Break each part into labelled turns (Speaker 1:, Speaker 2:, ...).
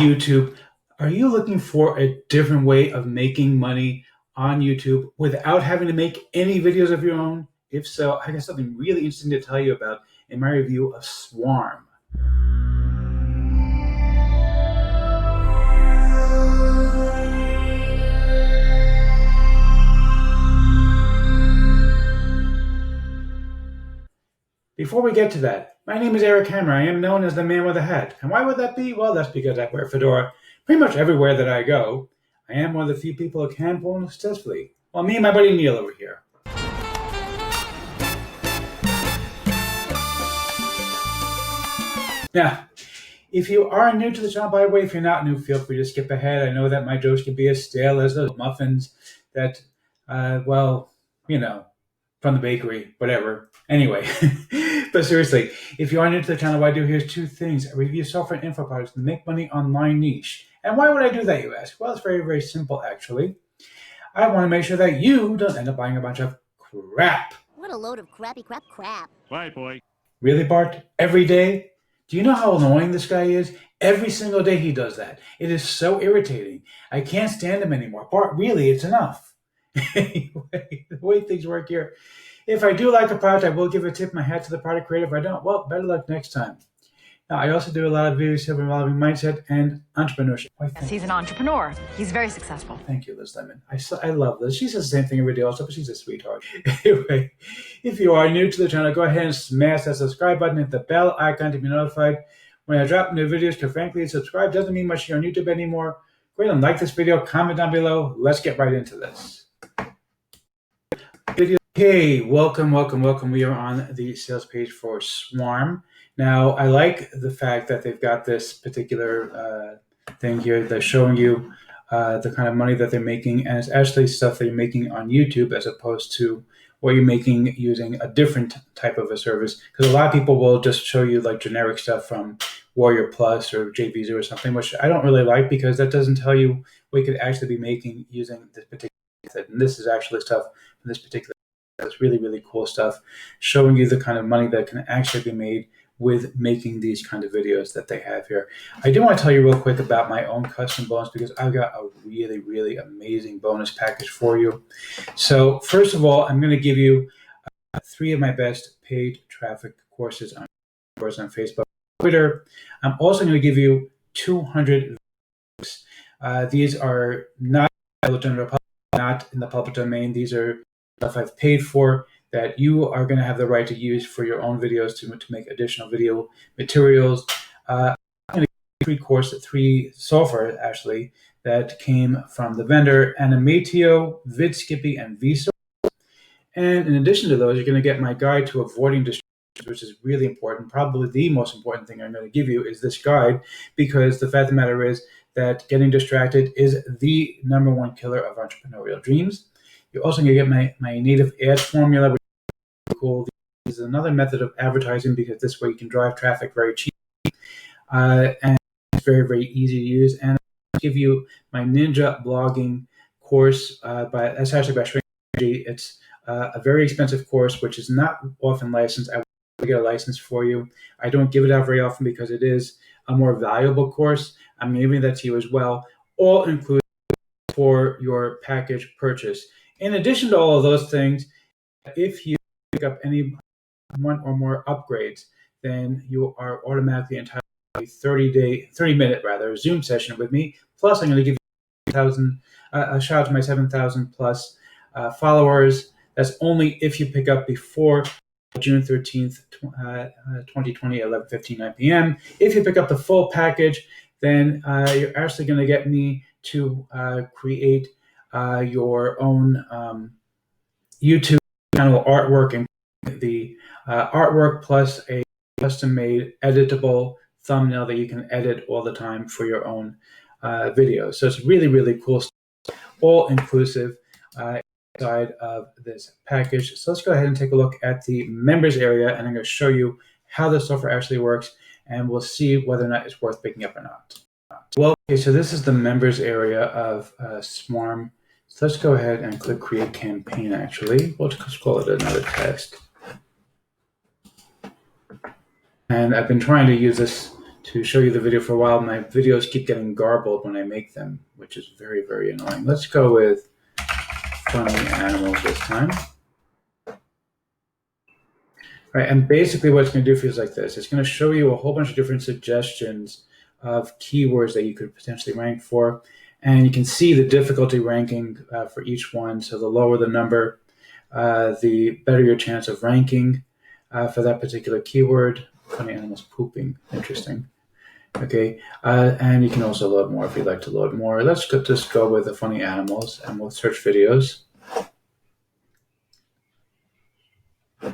Speaker 1: YouTube. Are you looking for a different way of making money on YouTube without having to make any videos of your own? If so, I got something really interesting to tell you about in my review of Swarm. Before we get to that, my name is Eric Hammer. I am known as the man with a hat. And why would that be? Well, that's because I wear a fedora pretty much everywhere that I go. I am one of the few people who can pull successfully. Well, me and my buddy Neil over here. Now, if you are new to the channel, by the way, if you're not new, feel free to skip ahead. I know that my jokes can be as stale as those muffins that, from the bakery, whatever. Anyway, but seriously, if you are new to the channel, what I do here is two things. I review software and info products to make money online niche. And why would I do that, you ask? Well, it's very, very simple, actually. I want to make sure that you don't end up buying a bunch of crap.
Speaker 2: What a load of crappy crap.
Speaker 3: Right, boy.
Speaker 1: Really, Bart? Every day? Do you know how annoying this guy is? Every single day he does that. It is so irritating. I can't stand him anymore. Bart, really, it's enough. Anyway, the way things work here, if I do like a product, I will give a tip my hat to the product creator. If I don't, well, better luck next time. Now, I also do a lot of videos involving mindset and entrepreneurship.
Speaker 4: Yes, he's an entrepreneur. He's very successful.
Speaker 1: Thank you, Liz Lemon. I love Liz. She says the same thing every day also, but she's a sweetheart. Anyway, if you are new to the channel, go ahead and smash that subscribe button, hit the bell icon to be notified when I drop new videos, because frankly, subscribe doesn't mean much here on YouTube anymore. Go ahead and like this video, comment down below. Let's get right into this. Hey, welcome. We are on the sales page for Swarm. Now, I like the fact that they've got this particular thing here that's showing you the kind of money that they're making, and it's actually stuff that you're making on YouTube as opposed to what you're making using a different type of a service. Because a lot of people will just show you like generic stuff from Warrior Plus or JVZoo or something, which I don't really like because that doesn't tell you what you could actually be making using this particular method. And this is actually stuff from this particular. That's really, really cool stuff, showing you the kind of money that can actually be made with making these kind of videos that they have here. I do want to tell you real quick about my own custom bonus because I've got a really, really amazing bonus package for you. So first of all, I'm going to give you 3 of my best paid traffic courses on Facebook, Twitter. I'm also going to give you 200 videos. These are not in the public domain. These are stuff I've paid for that you are going to have the right to use for your own videos to make additional video materials. I'm going to give you 3 software actually that came from the vendor Animatio, VidSkippy, and Vsauce. And in addition to those, you're going to get my guide to avoiding distractions, which is really important. Probably the most important thing I'm going to give you is this guide, because the fact of the matter is that getting distracted is the #1 killer of entrepreneurial dreams. You're also going to get my native ad formula, which is cool. This is another method of advertising because this way you can drive traffic very cheap. And it's very, very easy to use. And I'll give you my Ninja blogging course. That's actually by Strategy. It's a very expensive course, which is not often licensed. I will get a license for you. I don't give it out very often because it is a more valuable course. I'm giving that to you as well, all included for your package purchase. In addition to all of those things, if you pick up any 1 or more upgrades, then you are automatically entitled to a 30-minute Zoom session with me. Plus, I'm going to give you a shout out to my 7,000 plus followers. That's only if you pick up before June 13th, 2020 at 11:59 p.m. If you pick up the full package, then you're actually going to get me to create your own YouTube channel artwork, and the artwork plus a custom-made editable thumbnail that you can edit all the time for your own videos. So it's really, really cool stuff, all inclusive inside of this package. So let's go ahead and take a look at the members area, and I'm going to show you how the software actually works, and we'll see whether or not it's worth picking up or not. Well, okay, so this is the members area of Swarm. So let's go ahead and click Create Campaign, actually. We'll just call it another test. And I've been trying to use this to show you the video for a while. My videos keep getting garbled when I make them, which is very, very annoying. Let's go with funny animals this time. All right, and basically what it's going to do for you is like this. It's going to show you a whole bunch of different suggestions of keywords that you could potentially rank for. And you can see the difficulty ranking for each one. So the lower the number, the better your chance of ranking for that particular keyword. Funny animals pooping. Interesting. Okay, and you can also load more if you'd like to load more. Let's just go with the funny animals, and we'll search videos. All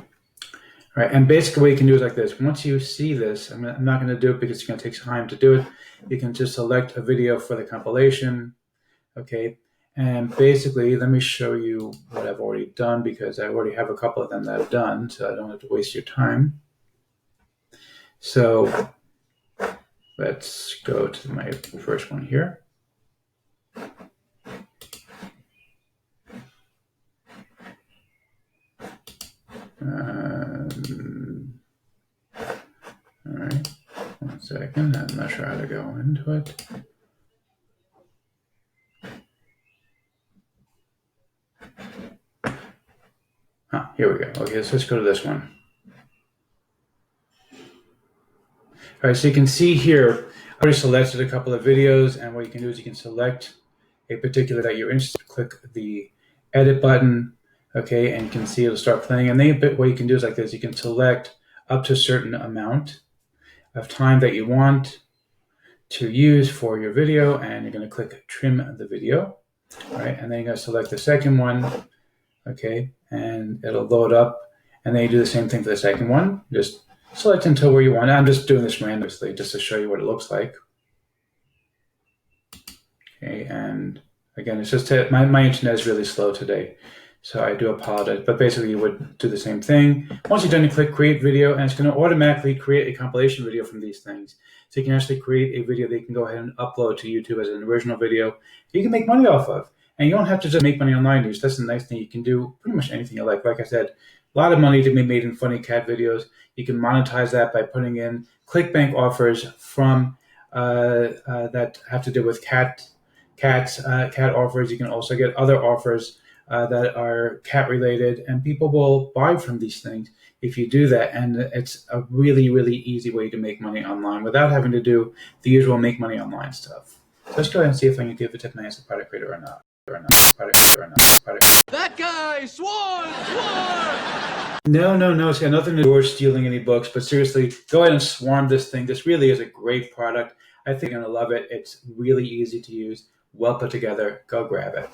Speaker 1: right, and basically what you can do is like this. Once you see this, I'm not going to do it because it's going to take time to do it. You can just select a video for the compilation. Okay, and basically, let me show you what I've already done because I already have a couple of them that I've done, so I don't have to waste your time. So let's go to my first one here. All right, 1 second. I'm not sure how to go into it. Here we go. Okay, so let's go to this one. All right, so you can see here, I already selected a couple of videos, and what you can do is you can select a particular that you're interested in, click the edit button, okay, and you can see it'll start playing. And then what you can do is like this, you can select up to a certain amount of time that you want to use for your video, and you're going to click trim the video, all right, and then you're going to select the second one, okay, and it'll load up, and then you do the same thing for the second one. Just select until where you want. I'm just doing this randomly just to show you what it looks like. Okay, and again, it's just my internet is really slow today, so I do apologize. But basically, you would do the same thing. Once you're done, you click Create Video, and it's going to automatically create a compilation video from these things. So you can actually create a video that you can go ahead and upload to YouTube as an original video you can make money off of. And you don't have to just make money online. That's the nice thing. You can do pretty much anything you like. Like I said, a lot of money to be made in funny cat videos. You can monetize that by putting in ClickBank offers from that have to do with cat offers. You can also get other offers that are cat related, and people will buy from these things if you do that. And it's a really, really easy way to make money online without having to do the usual make money online stuff. So let's go ahead and see if I can give a tip my as a product creator or not.
Speaker 3: That guy! Swan!
Speaker 1: No. It's got nothing to do with stealing any books, but seriously, go ahead and swarm this thing. This really is a great product. I think you're going to love it. It's really easy to use, well put together. Go grab it.